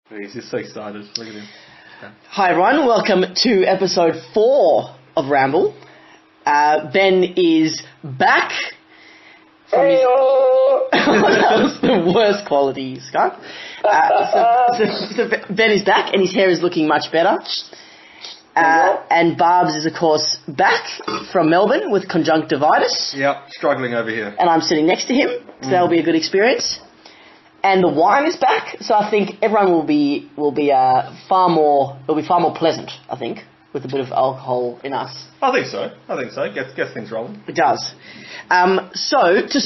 He's just so excited. Look at him. Okay. Hi everyone, welcome to episode 4 of Ramble. Ben is back from his... That was the worst quality, Scott. So Ben is back and his hair is looking much better. And Barbs is, of course, back from Melbourne with conjunctivitis. Yep, struggling over here. And I'm sitting next to him, so that'll be a good experience. And the wine is back, so I think everyone will be far more pleasant, I think, with a bit of alcohol in us. I think so. Gets things rolling. It does. So to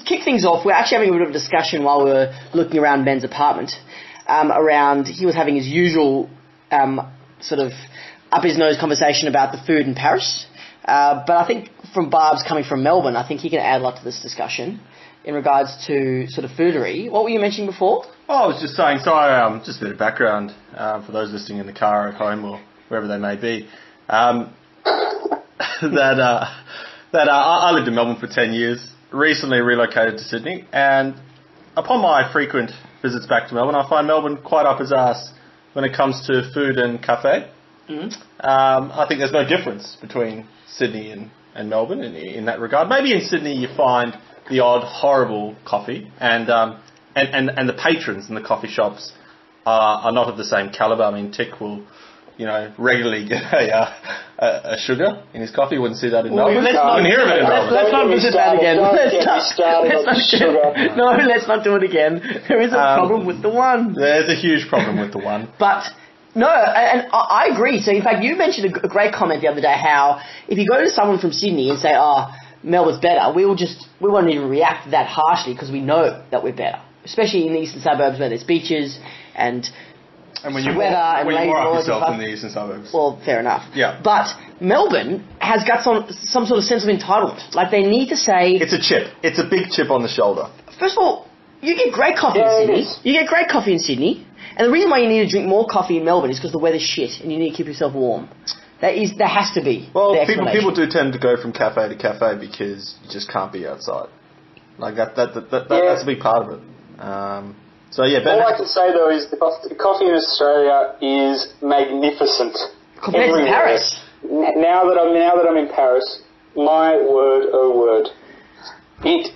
kick things off, we're actually having a bit of a discussion while we were looking around Ben's apartment. He was having his usual sort of up his nose conversation about the food in Paris. But I think from Barb's coming from Melbourne, I think he can add a lot to this discussion in regards to sort of foodery. What were you mentioning before? Oh, I was just saying, so just a bit of background for those listening in the car or at home or wherever they may be, that I lived in Melbourne for 10 years, recently relocated to Sydney, and upon my frequent visits back to Melbourne, I find Melbourne quite up its ass when it comes to food and cafe. Mm-hmm. I think there's no difference between Sydney and Melbourne in that regard. Maybe in Sydney you find the odd horrible coffee, and the patrons in the coffee shops are not of the same calibre. I mean, Tick will, regularly get a sugar in his coffee. You wouldn't see that in Melbourne. Let's not hear of it in Melbourne. Let's not visit that again. Let's not do it again. There is a problem with the one. There's a huge problem with the one. But no, and I agree. So in fact, you mentioned a great comment the other day how if you go to someone from Sydney and say, Melbourne's better, we won't even react that harshly because we know that we're better, especially in the eastern suburbs where there's beaches and when you weather and when you lazy up boys yourself in the eastern suburbs. Well, fair enough. Yeah. But Melbourne has got some sort of sense of entitlement. Like they need to say it's a chip. It's a big chip on the shoulder. First of all, you get great coffee in Sydney. You get great coffee in Sydney, and the reason why you need to drink more coffee in Melbourne is because the weather's shit and you need to keep yourself warm. There has to be. Well, people do tend to go from cafe to cafe because you just can't be outside. Like that's a big part of it. Ben. All I can say though is the coffee in Australia is magnificent. Compared to Paris. Now that I'm in Paris, my word, oh word, it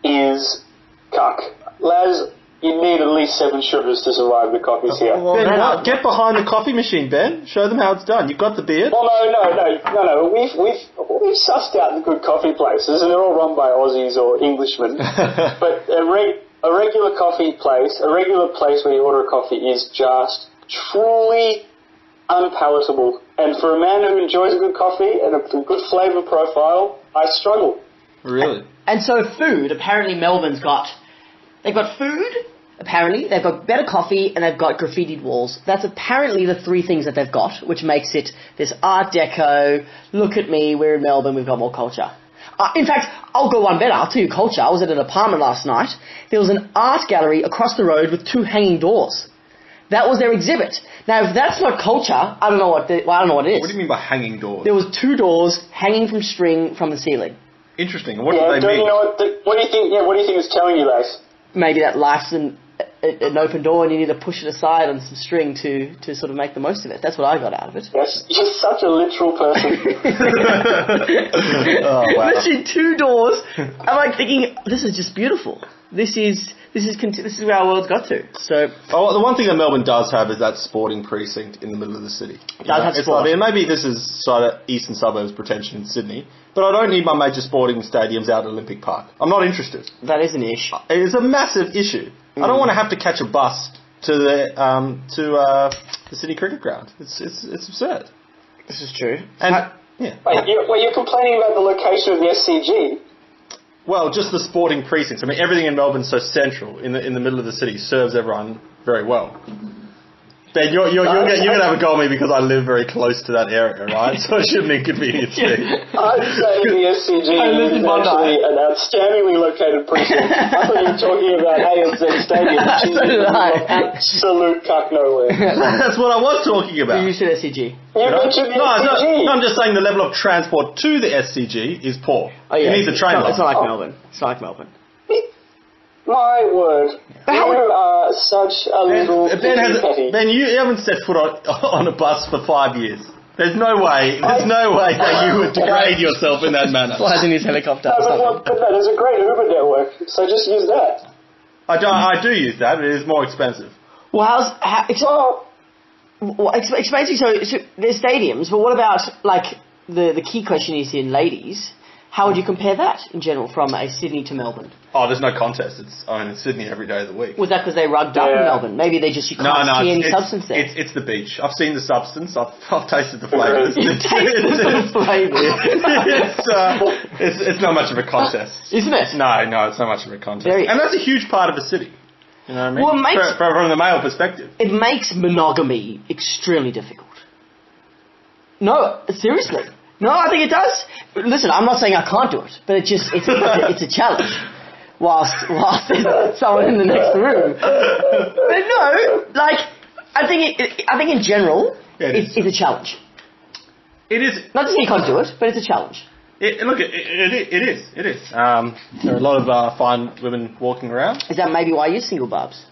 is cuck. Laz, you need at least 7 sugars to survive the coffees here. Well, Ben, get behind the coffee machine, Ben. Show them how it's done. You've got the beard. Well, no. We've sussed out the good coffee places, and they're all run by Aussies or Englishmen. But a regular place where you order a coffee is just truly unpalatable. And for a man who enjoys a good coffee and a good flavour profile, I struggle. Really? And so food, apparently they've got food, apparently, they've got better coffee, and they've got graffitied walls. That's apparently the 3 things that they've got, which makes it this art deco, look at me, we're in Melbourne, we've got more culture. In fact, I'll go one better, I'll tell you culture. I was at an apartment last night. There was an art gallery across the road with 2 hanging doors. That was their exhibit. Now, if that's not culture, I don't know what it is. What do you mean by hanging doors? There was 2 doors hanging from string from the ceiling. Interesting. And what do they mean? You know what do you think? Yeah, what do you think it's telling you, guys? Maybe that life's an open door and you need to push it aside on some string to sort of make the most of it. That's what I got out of it. Yes, you're such a literal person. Oh, wow. Literally 2 doors. I'm like thinking, this is just beautiful. This is where our world's got to. So, the one thing that Melbourne does have is that sporting precinct in the middle of the city. It does have sport. And maybe this is sort of eastern suburbs pretension in Sydney, but I don't need my major sporting stadiums out at Olympic Park. I'm not interested. That is an issue. It is a massive issue. I don't want to have to catch a bus to the Sydney Cricket Ground. It's absurd. This is true. And Wait, you're complaining about the location of the SCG? Well, just the sporting precincts. I mean, everything in Melbourne's so central in the middle of the city serves everyone very well. Ben, you're going to have a go at me because I live very close to that area, right? So it shouldn't inconvenience me. I'm saying the SCG is actually an outstandingly located precinct. I thought you were talking about ANZ Stadium, which is absolute cuck nowhere. That's what I was talking about. You said SCG. You mentioned the SCG. No, I'm just saying the level of transport to the SCG is poor. Oh, yeah. It needs a train line. It's not like Melbourne. It's not like Melbourne. My word. You are such a little petty. Ben, you haven't set foot on a bus for 5 years. There's no way that you would degrade yourself in that manner. Flies in his helicopter. No, but there's a great Uber network, so just use that. I do use that, but it is more expensive. Well, expensive. So there's stadiums, but what about like the key question is in ladies? How would you compare that in general from a Sydney to Melbourne? Oh, there's no contest. It's Sydney every day of the week. Was that because they rugged up in Melbourne? Maybe you can't see any substance there. It's the beach. I've seen the substance. I've tasted the flavours. You've tasted the flavours. It's not much of a contest. Isn't it? No, it's not much of a contest. And that's a huge part of a city. You know what I mean? Well, from the male perspective. It makes monogamy extremely difficult. No, seriously. No, I think it does. Listen, I'm not saying I can't do it, but it's a challenge. Whilst there's someone in the next room. But no, like I think in general it's a challenge. It is. Not to say you can't do it, but it's a challenge. It is. There are a lot of fine women walking around. Is that maybe why you're single, Barbs?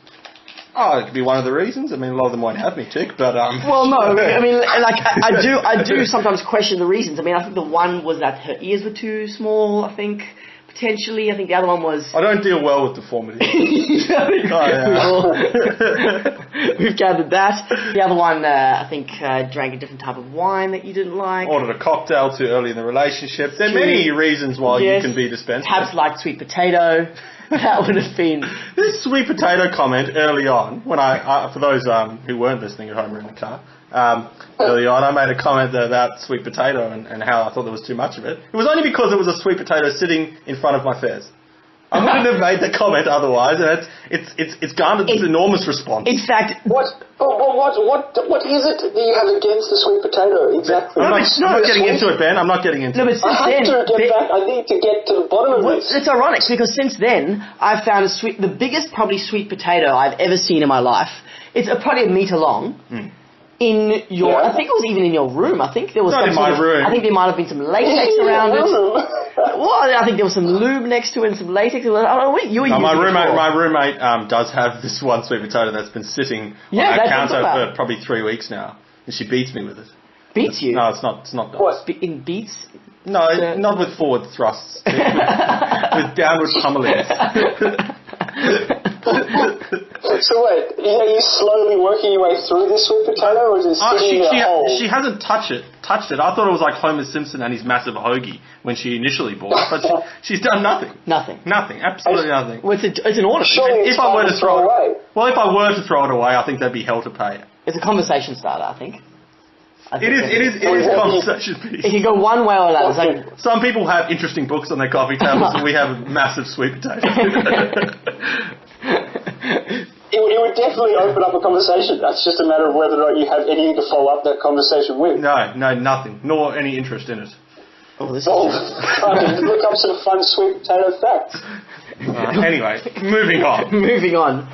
Oh, it could be one of the reasons. I mean, a lot of them won't have me, Tick, but Well, no. I mean, like I do sometimes question the reasons. I mean, I think the one was that her ears were too small. I think potentially. I think the other one was. I don't deal well with deformity. We've gathered that. The other one, I think, drank a different type of wine that you didn't like. Ordered a cocktail too early in the relationship. There are many reasons why you can be dispensed. Perhaps liked sweet potato. That would have been... This sweet potato comment early on, when I for those who weren't listening at home or in the car, early on I made a comment about sweet potato and how I thought there was too much of it. It was only because there was a sweet potato sitting in front of my fares. I wouldn't have made the comment otherwise, and it's garnered this enormous response. In fact... What is it that you have against the sweet potato, exactly? I'm not getting into it, Ben. I'm not getting into it. But since I need to get to the bottom of this. It's ironic, because since then, I've found the biggest probably sweet potato I've ever seen in my life. It's probably a metre long. In your, I think it was even in your room. I think there was not in my room. I think there might have been some latex around it. Well, I think there was some lube next to it and some latex. My roommate does have this one sweet potato that's been sitting on our counter for probably 3 weeks now, and she beats me with it. Beats you? No, it's not. What? In beats? No, not with forward thrusts. with downward pummelings. So wait, are you slowly working your way through this sweet potato, or is it sitting in a hole? She hasn't touched it. I thought it was like Homer Simpson and his massive hoagie when she initially bought it, but she's done nothing. Nothing. Absolutely nothing. Well, it's an ornament. Surely if I were to throw it away. Well, if I were to throw it away, I think there'd be hell to pay. It's a conversation starter, I think. It is a conversation piece. It can go one way or another. Okay. Some people have interesting books on their coffee tables, and we have a massive sweet potato. It would definitely open up a conversation. That's just a matter of whether or not you have anything to follow up that conversation with. No, nothing. Nor any interest in it. Look up some fun sweet potato facts. Anyway, moving on. Moving on.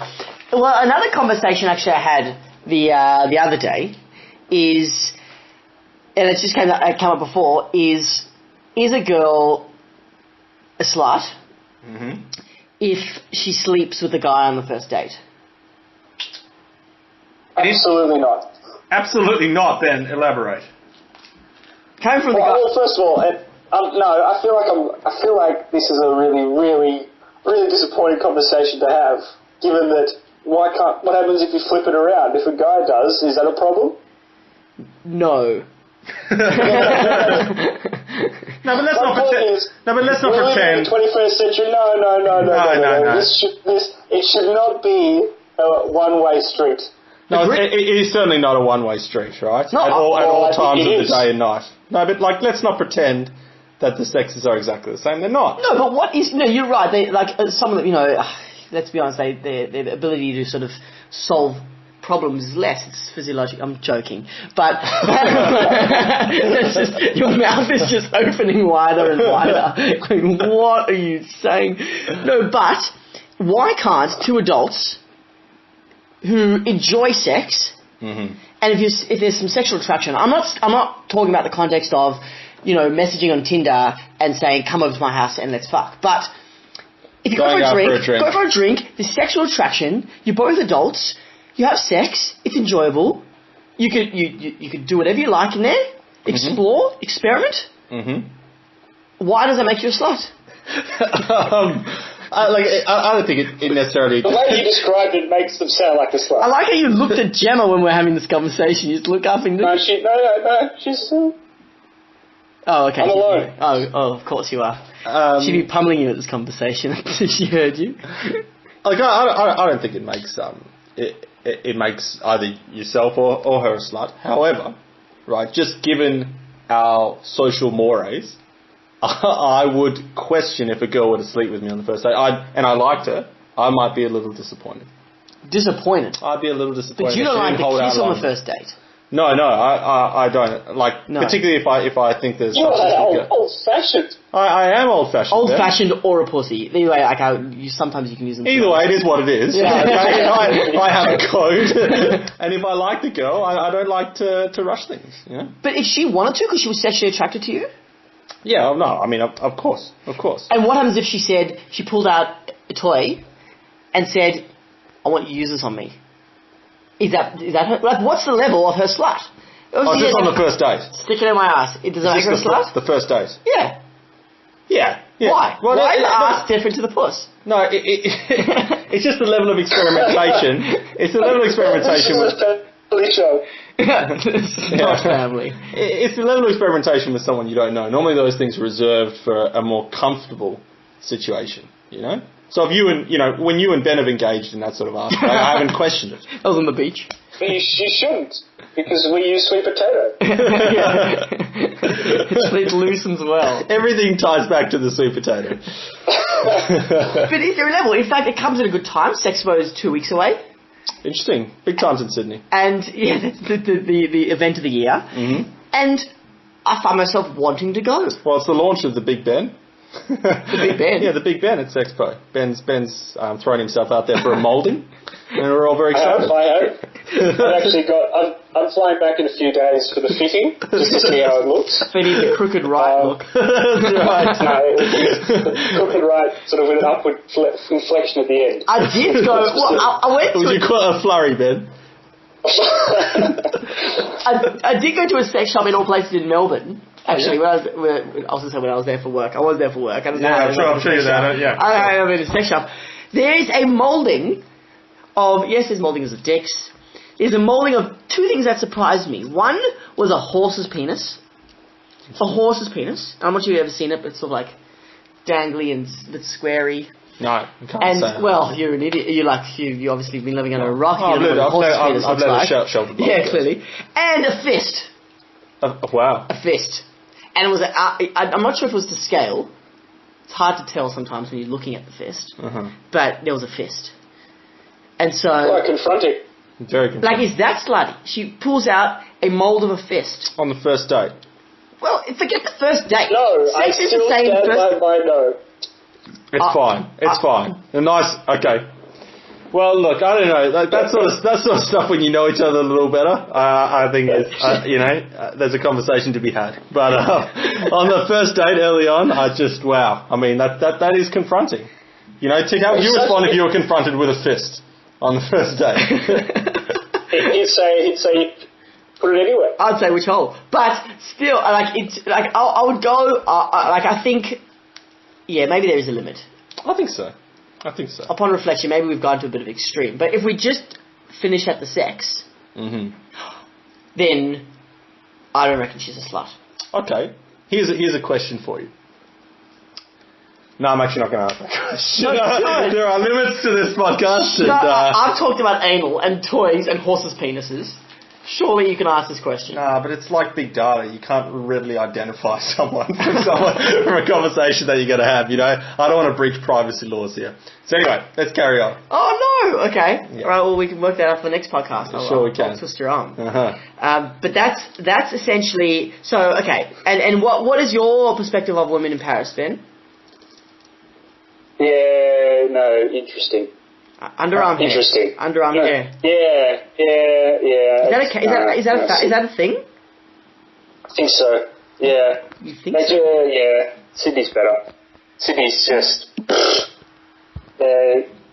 Well, another conversation actually I had the other day is, and it just came up before, is a girl a slut if she sleeps with a guy on the first date? Absolutely not. Absolutely not, Ben. Elaborate. Came from the guy. Well, first of all, no, I feel like this is a really, really, really disappointing conversation to have. Given that, what happens if you flip it around? If a guy does, is that a problem? No. No, but let's not pretend. We live in the 21st century. No. It should not be a one-way street. No, it is certainly not a one-way street, right? No, at all times of the is. day and night. No, but let's not pretend that the sexes are exactly the same. They're not. No, but what is? No, you're right. They some of them. Let's be honest. Their ability to sort of solve problems is less. It's physiological. I'm joking, but your mouth is just opening wider and wider. Going, what are you saying? No, but why can't two adults who enjoy sex, and if there's some sexual attraction, I'm not talking about the context of messaging on Tinder and saying come over to my house and let's fuck, but If you Going go out for a for drink, a drink. go for a drink. There's sexual attraction. You're both adults. You have sex. It's enjoyable. You could do whatever you like in there. Explore, experiment. Why does that make you a slut? I don't think it necessarily. The way you described it makes them sound like a slut. I like how you looked at Gemma when we're having this conversation. You just look up and... No, she's... Oh, okay. I'm alone. Oh, of course you are. She'd be pummeling you at this conversation if she heard you. Like, I don't think it makes it makes either yourself or her a slut. However, right, just given our social mores, I would question if a girl were to sleep with me on the first date. I liked her. I might be a little disappointed. Disappointed? I'd be a little disappointed. But you don't like the kiss on the first date? No, I don't. Like, No. particularly if I think there's... You're old-fashioned. I am old-fashioned. Old-fashioned or a pussy. Either way, sometimes you can use them. Either way, it is what it is. Yeah. I have a code. And if I like the girl, I don't like to rush things, you know? But if she wanted to, because she was sexually attracted to you? Yeah, no, I mean, of course. And what happens if she pulled out a toy and said, I want you to use this on me? Is that her? Like, what's the level of her slut? Just on the first date. Stick it in my ass. Does that make her a slut? The first date. Yeah. Yeah. Why? Well, Why is the ass different to the puss? No, it's just the level of experimentation. It's the level of experimentation with... Not family. It's the level of experimentation with someone you don't know. Normally those things are reserved for a more comfortable situation, you know? So if you and, when you and Ben have engaged in that sort of aspect, I haven't questioned it. I was on the beach. But you shouldn't, because we use sweet potato. It loosens well. Everything ties back to the sweet potato. But is there a level? In fact, it comes at a good time. Sexpo is 2 weeks away. Interesting. Big times in Sydney. And, yeah, that's the event of the year. Mm-hmm. And I find myself wanting to go. Well, it's the launch of the Big Ben. The Big Ben? Yeah, the Big Ben at Sexpo. Ben's thrown himself out there for a moulding, and we're all very excited. I hope. I've actually I'm flying back in a few days for the fitting, just to see how it looks. Fitting the crooked right look. That's right. No, it's the crooked right, sort of with an upward inflection at the end. I did go, I went to... Would you call it a flurry, Ben? I did go to a sex shop in all places in Melbourne. Actually, when I was there for work. I was there for work. I'm sure you're there. Yeah. I'm in a sex shop. There is a moulding of... Yes, there's mouldings of dicks. There's a moulding of two things that surprised me. One was a horse's penis. A horse's penis. I'm not sure if you've ever seen it, but it's sort of like dangly and a bit squarey. No, I can't say that. Well, you're an idiot. You obviously been living under a rock. I've led a shelter. Yeah, clearly. And a fist. Wow. A fist. And it was I'm not sure if it was to scale. It's hard to tell sometimes when you're looking at the fist. But there was a fist. And so... Quite confronting. Very confronting. Like, is that slutty? She pulls out a mould of a fist. On the first date? Well, forget the first date. No, Sex I is still the same stand first... by no. It's fine. It's fine. A nice... Okay. Well, look, I don't know. That sort of stuff when you know each other a little better, I think is, there's a conversation to be had. But on the first date early on, wow. I mean, that is confronting. You know, Tick, how would you respond if you were confronted with a fist on the first date? He'd say, put it anywhere. I'd say which hole. But still, I would go, I think, yeah, maybe there is a limit. I think so. Upon reflection, maybe we've gone to a bit of extreme. But if we just finish at the sex, then I don't reckon she's a slut. Okay. Here's a question for you. No, I'm actually not going to ask that question. There are limits to this podcast. I've talked about anal and toys and horses' penises. Surely you can ask this question. Nah, but it's like big data. You can't readily identify someone from a conversation that you're going to have, you know. I don't want to breach privacy laws here. So anyway, let's carry on. Oh, no. Okay. Yeah. All right, well, we can work that out for the next podcast. Sure, we can. I'll twist your arm. But that's essentially... So, okay. And what is your perspective of women in Paris, Ben? Yeah, no, interesting. Underarm hair. Interesting. Underarm hair. Yeah. Is that a thing? I think so. Yeah. You think so? Yeah. Sydney's better. Sydney's just...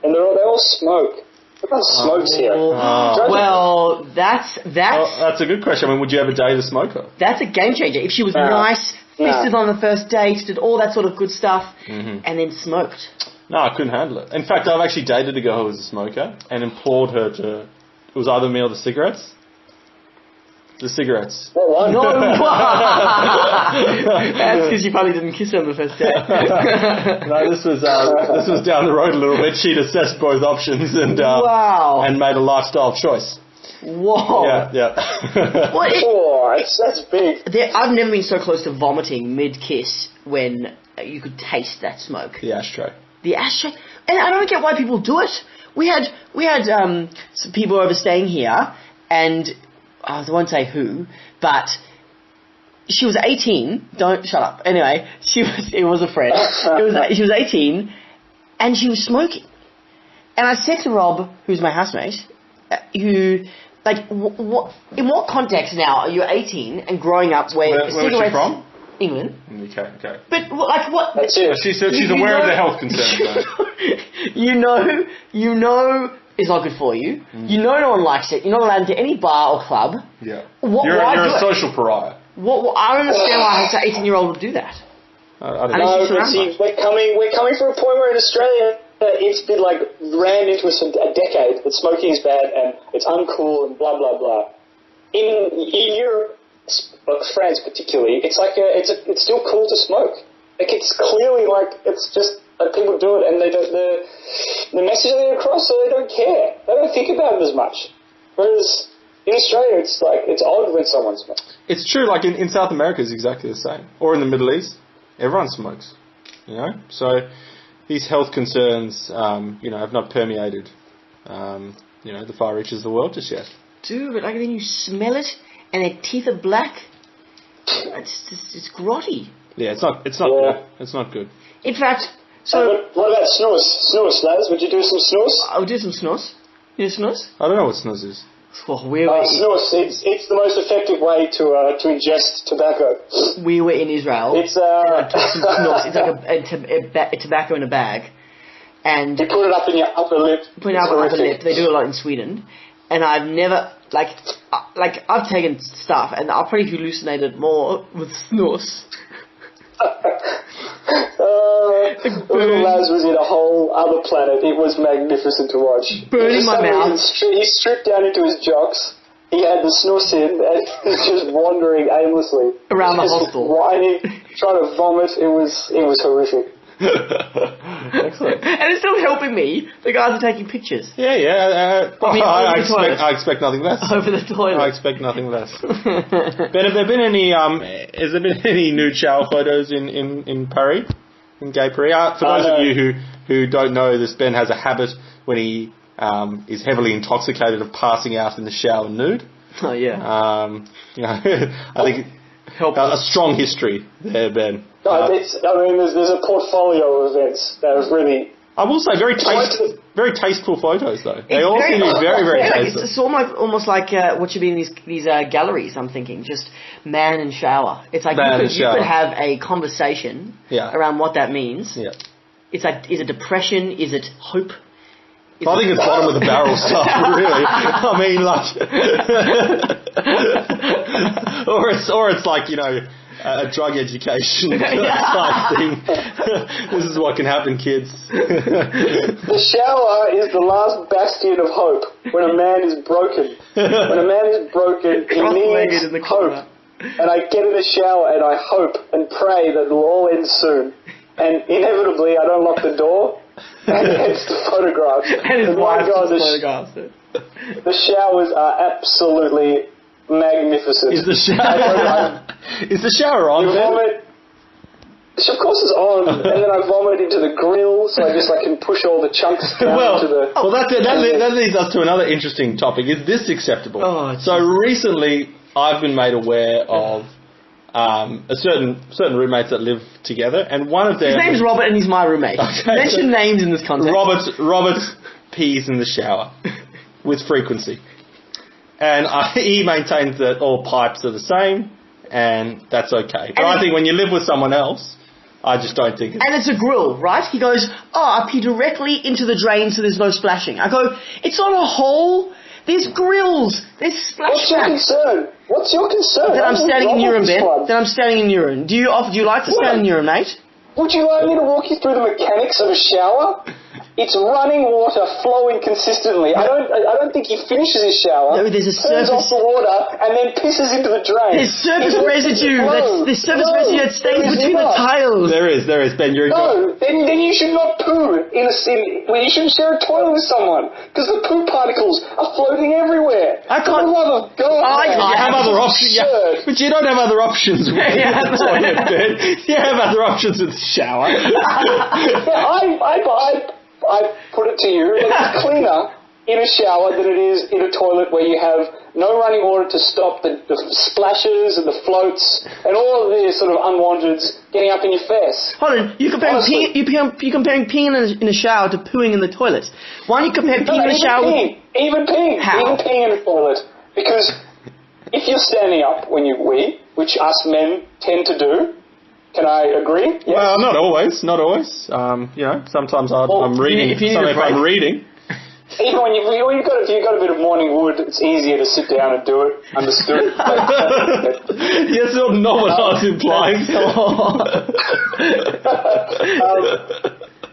and they all smoke. Everyone smokes here. Well, that's a good question. I mean, would you ever date a smoker? That's a game changer. If she was nice, fisted on the first date, did all that sort of good stuff, and then smoked. No, I couldn't handle it. In fact, I've actually dated a girl who was a smoker and implored her to... It was either me or the cigarettes. The cigarettes. What one? No, that's because you probably didn't kiss her on the first date. No, this was down the road a little bit. She'd assessed both options and and made a lifestyle choice. Whoa. Yeah. That's big. I've never been so close to vomiting mid-kiss when you could taste that smoke. The ashtray. The ashtray. And I don't get why people do it. We had some people over staying here, and I won't say who, but she was 18. Don't shut up. Anyway, it was a friend. She was 18, and she was smoking. And I said to Rob, who's my housemate, in what context now are you 18 and growing up where cigarettes? Where was she from? England. Okay. But what? That's it. She's aware of the health concerns. You know it's not good for you. You know no one likes it. You're not allowed into any bar or club. Yeah. You're a social pariah. I don't understand why an 18-year-old would do that. I don't know. But see, we're coming from a point where in Australia it's been like rammed into us a decade that smoking is bad and it's uncool and blah blah blah. In Europe, France particularly, it's like it's still cool to smoke. Like it's clearly like it's just people do it and they don't the message they get across, so they don't care. They don't think about it as much. Whereas in Australia, it's like it's odd when someone smokes. It's true. Like in South America, it's exactly the same. Or in the Middle East, everyone smokes. So these health concerns, have not permeated, the far reaches of the world just yet. Dude, but then you smell it, and their teeth are black. It's grotty. Yeah, it's not good. It's not good. In fact, what about snus? Snus, lads, would you do some snus? I'll do some snus. You do snus? I don't know what snus is. Snus, it's the most effective way to ingest tobacco. We were in Israel. It's and I took some snus. It's like a tobacco in a bag, and you put it up in your upper lip. Put it up in your upper lip. They do a lot in Sweden, and I've never I've taken stuff, and I've probably hallucinated more with snus. Little Laz was in a whole other planet. It was magnificent to watch. Burning my mouth. He stripped down into his jocks. He had the snus in and he was just wandering aimlessly around the hostel, whining, trying to vomit. It was horrific. Excellent. And it's still helping me. The guys are taking pictures. Yeah. I expect nothing less. Over the toilet. I expect nothing less. Ben, have there been any? Has there been any nude shower photos in Paris, in gay Paris? For those of you who don't know this, Ben has a habit when he is heavily intoxicated of passing out in the shower nude. Oh yeah. I think a strong history there, Ben. No, there's a portfolio of events that have really... I will say very tasteful photos though. They all seem to be very, very tasteful. It's almost like what should be in these galleries. I'm thinking just man and shower. It's like you could have a conversation around what that means. Yeah. It's like, is it depression? Is it hope? I think it's bottom of the barrel stuff, really. I mean, or it's like a drug education type thing. This is what can happen, kids. The shower is the last bastion of hope when a man is broken. When a man is broken, he needs hope. And I get in the shower and I hope and pray that it'll all end soon. And inevitably, I don't lock the door. And it's the photographs. And his wife photographs it. The showers are absolutely magnificent. Is the shower on? Vomit. Of course it's on, and then I vomit into the grill, so I just can push all the chunks down into the... Well, that leads us to another interesting topic. Is this acceptable? So recently, I've been made aware of certain roommates that live together, and one of them... His name's Robert, and he's my roommate. Okay, mention names in this context. Robert pees in the shower with frequency. And he maintains that all pipes are the same, and that's okay. But I think when you live with someone else, I just don't think it's... And it's a grill, right? He goes, I pee directly into the drain so there's no splashing. I go, it's not a hole. There's grills. There's splash packs. What's your concern? That I'm standing in urine, Ben. That I'm standing in urine. Do you like to stand in urine, mate? Would you like me to walk you through the mechanics of a shower? It's running water flowing consistently. I don't think he finishes his shower. No, there's a turns off the water and then pisses into the drain. There's surface residue. There's surface residue that stays between the tiles. There is, Ben. You're then you should not poo in a city. Well, you shouldn't share a toilet with someone because the poo particles are floating everywhere. I can't. For the love of God. You have other options. Yeah, but you don't have other options with the toilet, Ben. You have other options with the shower. I put it to you, it's cleaner in a shower than it is in a toilet where you have no running water to stop the splashes and the floats and all of the sort of unwanteds getting up in your face. Hold on, you're comparing peeing in a shower to pooing in the toilet. Why don't you compare peeing in a shower Even peeing in a toilet. Because if you're standing up when you wee, which us men tend to do, can I agree? Yes. Well, not always. Sometimes I'm reading. If I'm reading. Even when you've got a bit of morning wood, it's easier to sit down and do it. Understood? Yes, not what I was implying.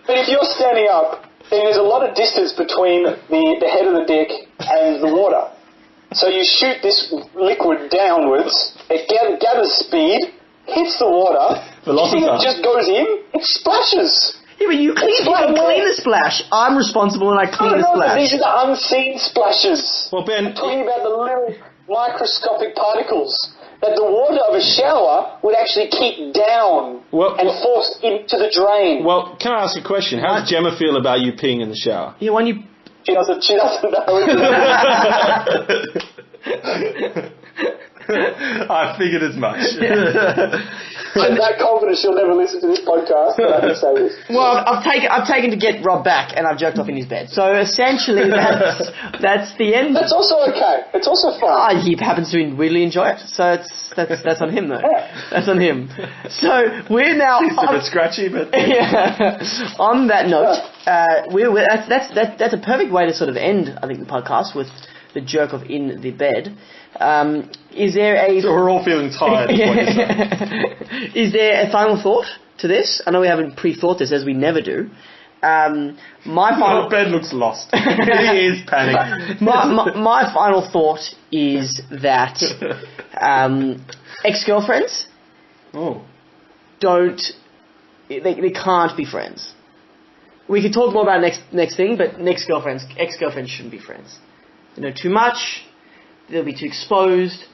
But if you're standing up, then there's a lot of distance between the head of the dick and the water. So you shoot this liquid downwards, it gathers speed, hits the water, velocity it just goes in, it splashes. Yeah, but you clean the splash. I'm responsible and I clean the splash. These are the unseen splashes. Well, Ben, I'm talking about the little microscopic particles that the water of a shower would actually keep down and force into the drain. Well, can I ask a question? How does Gemma feel about you peeing in the shower? Yeah, when you... She doesn't know. I figured as much. I'm that confident she'll never listen to this podcast, but I can say this. Well, I've taken to get Rob back, and I've jerked off in his bed. So essentially, that's the end. That's also okay. It's also fun. He happens to really enjoy it, so that's on him though. Yeah. That's on him. So we're now. It's a bit scratchy, but on that note, that's a perfect way to sort of end, I think, the podcast with the jerk off in the bed. Is there a... So we're all feeling tired. Is there a final thought to this? I know we haven't pre-thought this, as we never do. Ben looks lost. He is panicking. My final thought is that ex-girlfriends they can't be friends. We could talk more about next thing, but ex-girlfriends shouldn't be friends. They know too much. They'll be too exposed.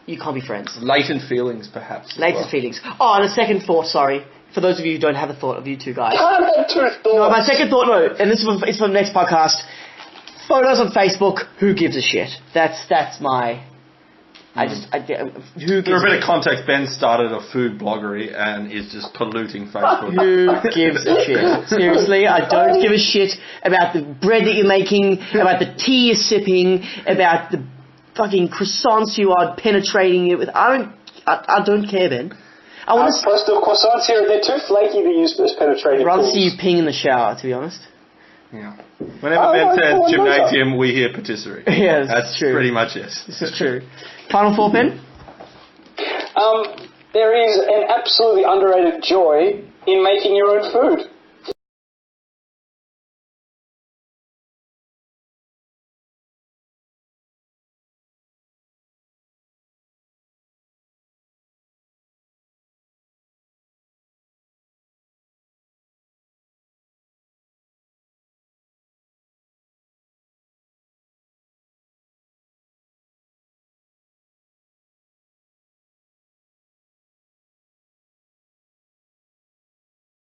You can't be friends. Latent feelings, perhaps. Latent feelings. Oh, and a second thought, sorry. For those of you who don't have a thought of you two guys. Can't have two thoughts. No, my second thought, and this is for the next podcast. Photos on Facebook, who gives a shit? That's my... who gives For a bit of context, Ben started a food bloggery and is just polluting Facebook. Who gives a shit? Seriously, I don't give a shit about the bread that you're making, about the tea you're sipping, about the fucking croissants you are penetrating it with. I don't care, Ben. I want to... First of croissants here, they're too flaky to use as penetrating. I'd rather see you peeing in the shower, to be honest. Yeah. Whenever Ben says gymnasium, we hear patisserie. Yeah, that's true. Pretty much it. This is true. Final thought, Ben? There is an absolutely underrated joy in making your own food.